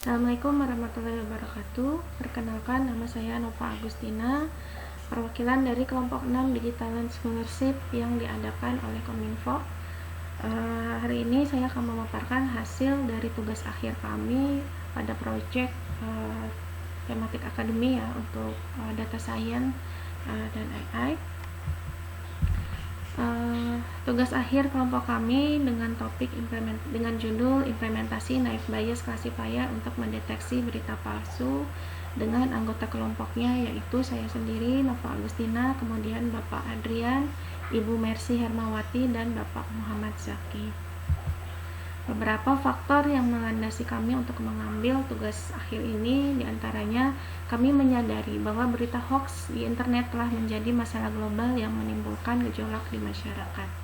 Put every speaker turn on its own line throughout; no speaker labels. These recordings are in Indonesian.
Assalamualaikum warahmatullahi wabarakatuh. Perkenalkan, nama saya Nova Agustina, perwakilan dari kelompok 6 Digital and Scholarship yang diadakan oleh Kominfo. Hari ini saya akan memaparkan hasil dari tugas akhir kami pada proyek tematik akademi ya untuk data science dan AI. Tugas akhir kelompok kami dengan judul implementasi naive Bayes classifier untuk mendeteksi berita palsu dengan anggota kelompoknya, yaitu saya sendiri Nova Agustina, kemudian Bapak Adrian, Ibu Mercy Hermawati, dan Bapak Muhammad Zaki. Beberapa faktor yang melandasi kami untuk mengambil tugas akhir ini, diantaranya kami menyadari bahwa berita hoax di internet telah menjadi masalah global yang menimbulkan gejolak di masyarakat.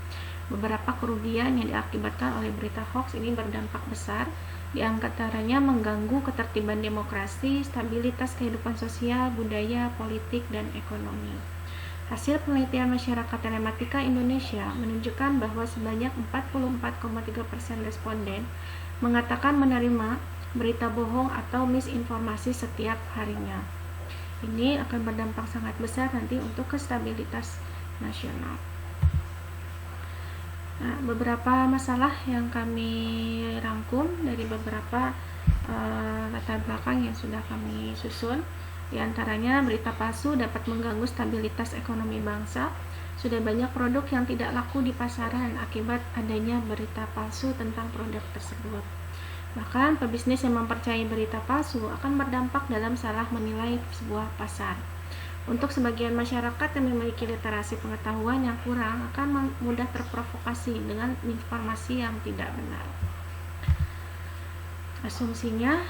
Beberapa kerugian yang diakibatkan oleh berita hoax ini berdampak besar, diantaranya mengganggu ketertiban demokrasi, stabilitas kehidupan sosial, budaya, politik, dan ekonomi. Hasil penelitian Masyarakat Telematika Indonesia menunjukkan bahwa sebanyak 44,3% responden mengatakan menerima berita bohong atau misinformasi setiap harinya. Ini akan berdampak sangat besar nanti untuk stabilitas nasional. Nah, beberapa masalah yang kami rangkum dari beberapa latar belakang yang sudah kami susun. Di antaranya, berita palsu dapat mengganggu stabilitas ekonomi bangsa. Sudah banyak produk yang tidak laku di pasaran akibat adanya berita palsu tentang produk tersebut. Bahkan, pebisnis yang mempercayai berita palsu akan berdampak dalam salah menilai sebuah pasar. Untuk sebagian masyarakat yang memiliki literasi pengetahuan yang kurang akan mudah terprovokasi dengan informasi yang tidak benar. Asumsinya,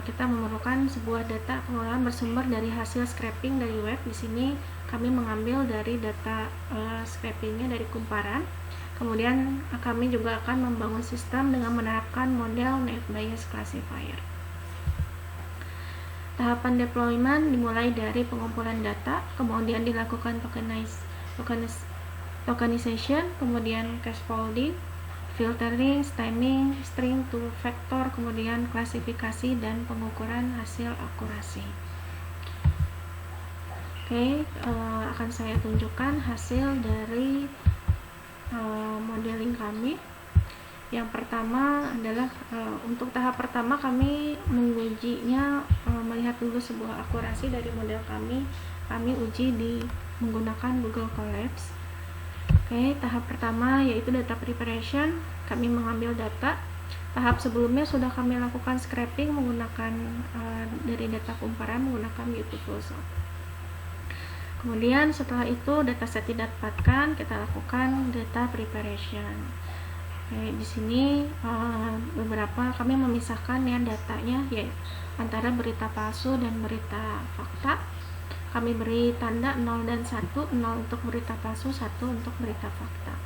kita memerlukan sebuah data pengolahan bersumber dari hasil scraping dari web. Di sini kami mengambil dari data scrapingnya dari kumparan. Kemudian kami juga akan membangun sistem dengan menerapkan model naive Bayes classifier. Tahapan deployment dimulai dari pengumpulan data, kemudian dilakukan tokenization, kemudian scaffolding, filtering, stemming, string to vector, kemudian klasifikasi dan pengukuran hasil akurasi. Akan saya tunjukkan hasil dari modeling kami. Yang pertama adalah untuk tahap pertama kami mengujinya, melihat dulu sebuah akurasi dari model kami. Kami uji menggunakan Google Colabs. Tahap pertama yaitu data preparation. Kami mengambil data. Tahap sebelumnya sudah kami lakukan scraping menggunakan dari data kumparan menggunakan Beautifulsoft. Kemudian setelah itu dataset didapatkan, kita lakukan data preparation. Di sini beberapa kami memisahkan ya datanya, yaitu antara berita palsu dan berita fakta. Kami beri tanda 0 dan 1, 0 untuk berita palsu, 1 untuk berita fakta.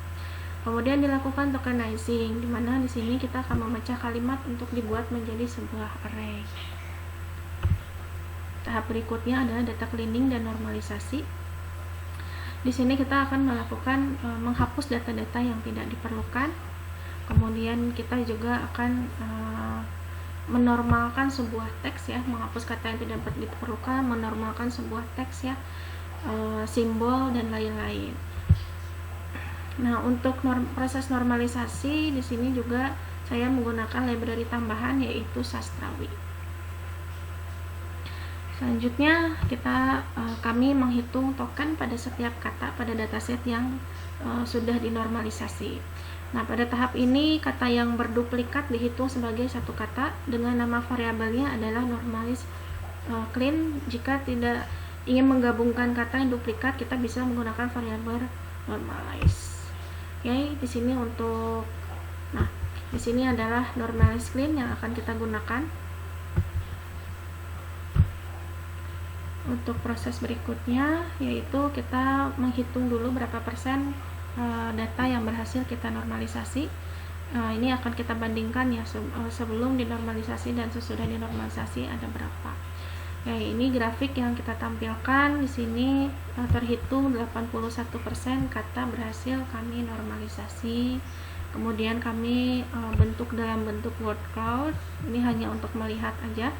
Kemudian dilakukan tokenizing, di mana di sini kita akan memecah kalimat untuk dibuat menjadi sebuah array. Tahap berikutnya adalah data cleaning dan normalisasi. Di sini kita akan melakukan menghapus data-data yang tidak diperlukan. Kemudian kita juga akan menormalkan sebuah teks ya, menghapus kata yang tidak diperlukan, menormalkan sebuah teks ya, simbol dan lain-lain. Nah, untuk proses normalisasi di sini juga saya menggunakan library tambahan yaitu Sastrawi. Selanjutnya kami menghitung token pada setiap kata pada dataset yang sudah dinormalisasi. Nah, pada tahap ini kata yang berduplikat dihitung sebagai satu kata dengan nama variabelnya adalah normalis clean. Jika tidak ingin menggabungkan kata yang duplikat, kita bisa menggunakan variabel normalize. Di sini di sini adalah normalis clean yang akan kita gunakan. Untuk proses berikutnya yaitu kita menghitung dulu berapa persen data yang berhasil kita normalisasi. Ini akan kita bandingkan ya, sebelum dinormalisasi dan sesudah dinormalisasi ada berapa. Ini grafik yang kita tampilkan di sini. Terhitung 81% kata berhasil kami normalisasi kemudian kami bentuk dalam bentuk word cloud. Ini hanya untuk melihat aja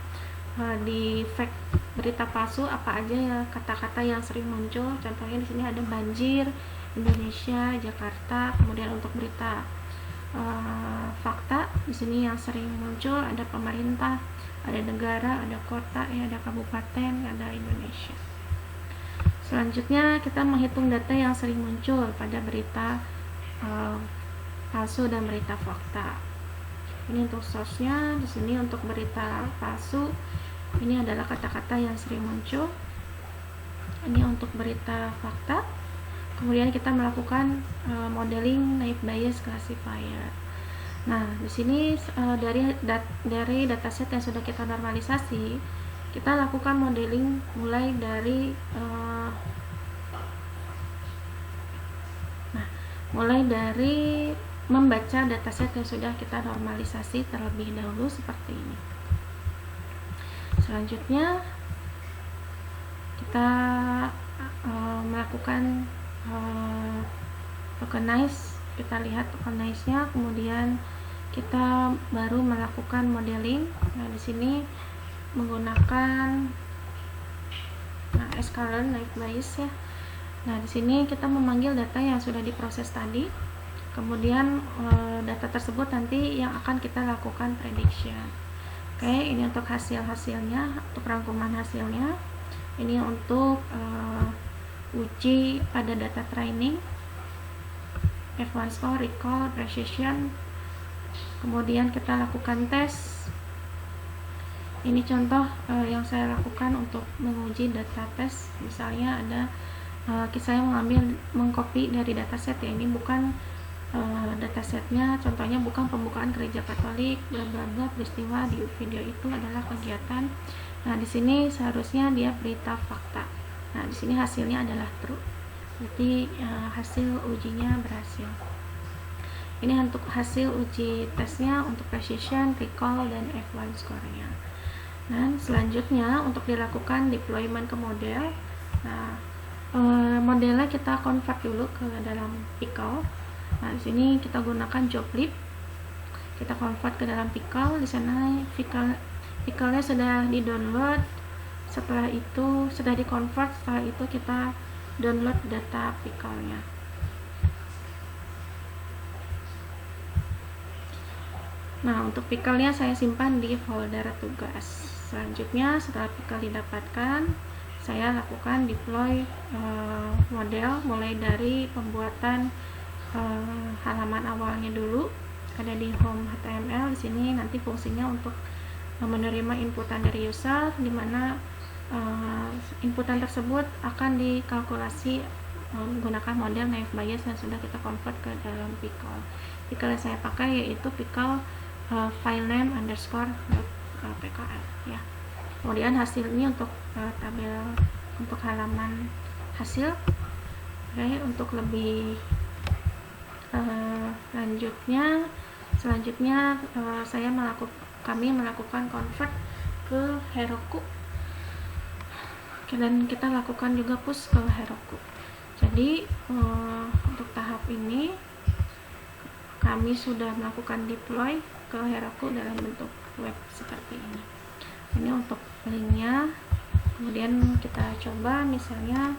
di fact berita palsu apa aja ya kata-kata yang sering muncul. Contohnya di sini ada banjir Indonesia, Jakarta. Kemudian untuk berita fakta di sini yang sering muncul ada pemerintah, ada negara, ada kota, ada kabupaten, ada Indonesia. Selanjutnya kita menghitung data yang sering muncul pada berita palsu dan berita fakta. Ini untuk source-nya. Di sini untuk berita palsu ini adalah kata-kata yang sering muncul. Ini untuk berita fakta. Kemudian kita melakukan modeling naive Bayes classifier. Nah, di sini dari dataset yang sudah kita normalisasi, kita lakukan modeling mulai dari membaca dataset yang sudah kita normalisasi terlebih dahulu seperti ini. Selanjutnya kita melakukan tokenize. Kita lihat tokenize-nya, kemudian kita baru melakukan modeling. Nah, di sini menggunakan scalar naive Bayes ya. Nah, di sini kita memanggil data yang sudah diproses tadi. Kemudian data tersebut nanti yang akan kita lakukan prediction. Oke, ini untuk hasilnya, untuk rangkuman hasilnya. Ini untuk uji pada data training, F1 score, recall, precision. Kemudian kita lakukan tes. Ini contoh yang saya lakukan untuk menguji data tes. Misalnya ada saya mengcopy dari dataset ya. Ini bukan datasetnya, contohnya bukan pembukaan gereja Katolik, bla bla bla, peristiwa di video itu adalah kegiatan. Nah, di sini seharusnya dia berita fakta. Nah, di sini hasilnya adalah true. Berarti hasil ujinya berhasil. Ini untuk hasil uji tesnya untuk precision, recall, dan F1 score-nya. Nah, selanjutnya untuk dilakukan deployment ke model. Nah, modelnya kita convert dulu ke dalam Pickle. Nah, di sini kita gunakan joblib. Kita convert ke dalam Pickle. Di sana Pickle-nya sudah di-download. Setelah itu sudah di-convert, setelah itu kita download data Pickle-nya. Nah, untuk Pickle-nya saya simpan di folder tugas. Selanjutnya setelah Pickle didapatkan, saya lakukan deploy model mulai dari pembuatan halaman awalnya dulu. Ada di home HTML. Di sini nanti fungsinya untuk menerima inputan dari user, di mana inputan tersebut akan dikalkulasi menggunakan model naive Bayes yang sudah kita convert ke dalam Pickle. Pickle yang saya pakai yaitu Pickle filename _pkl ya. Kemudian hasilnya untuk tabel untuk halaman hasil. Oke, untuk lebih selanjutnya kami melakukan convert ke Heroku, dan kita lakukan juga push ke Heroku. Jadi untuk tahap ini kami sudah melakukan deploy ke Heroku dalam bentuk web seperti ini. Ini untuk linknya. Kemudian kita coba misalnya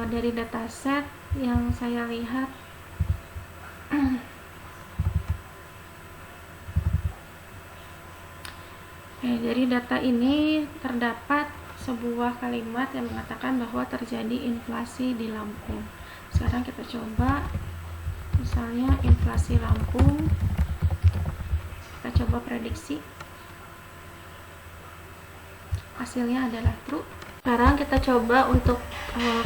dari dataset yang saya lihat dari data ini terdapat sebuah kalimat yang mengatakan bahwa terjadi inflasi di Lampung. Sekarang kita coba misalnya inflasi Lampung, kita coba prediksi, hasilnya adalah true. Sekarang kita coba untuk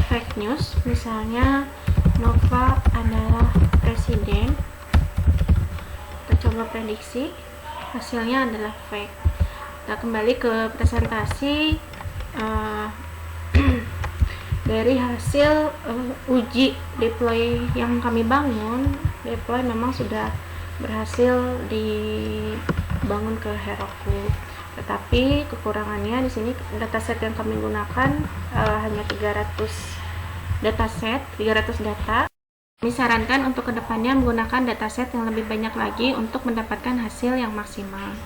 fake news, misalnya Nova adalah presiden. Kita coba prediksi, hasilnya adalah fake. Kita kembali ke presentasi. Dari hasil uji deploy yang kami bangun, deploy memang sudah berhasil dibangun ke Heroku. Tetapi kekurangannya di sini dataset yang kami gunakan hanya 300 dataset, 300 data. Kami sarankan untuk kedepannya menggunakan dataset yang lebih banyak lagi untuk mendapatkan hasil yang maksimal.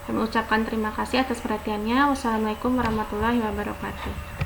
Kami ucapkan terima kasih atas perhatiannya. Wassalamualaikum warahmatullahi wabarakatuh.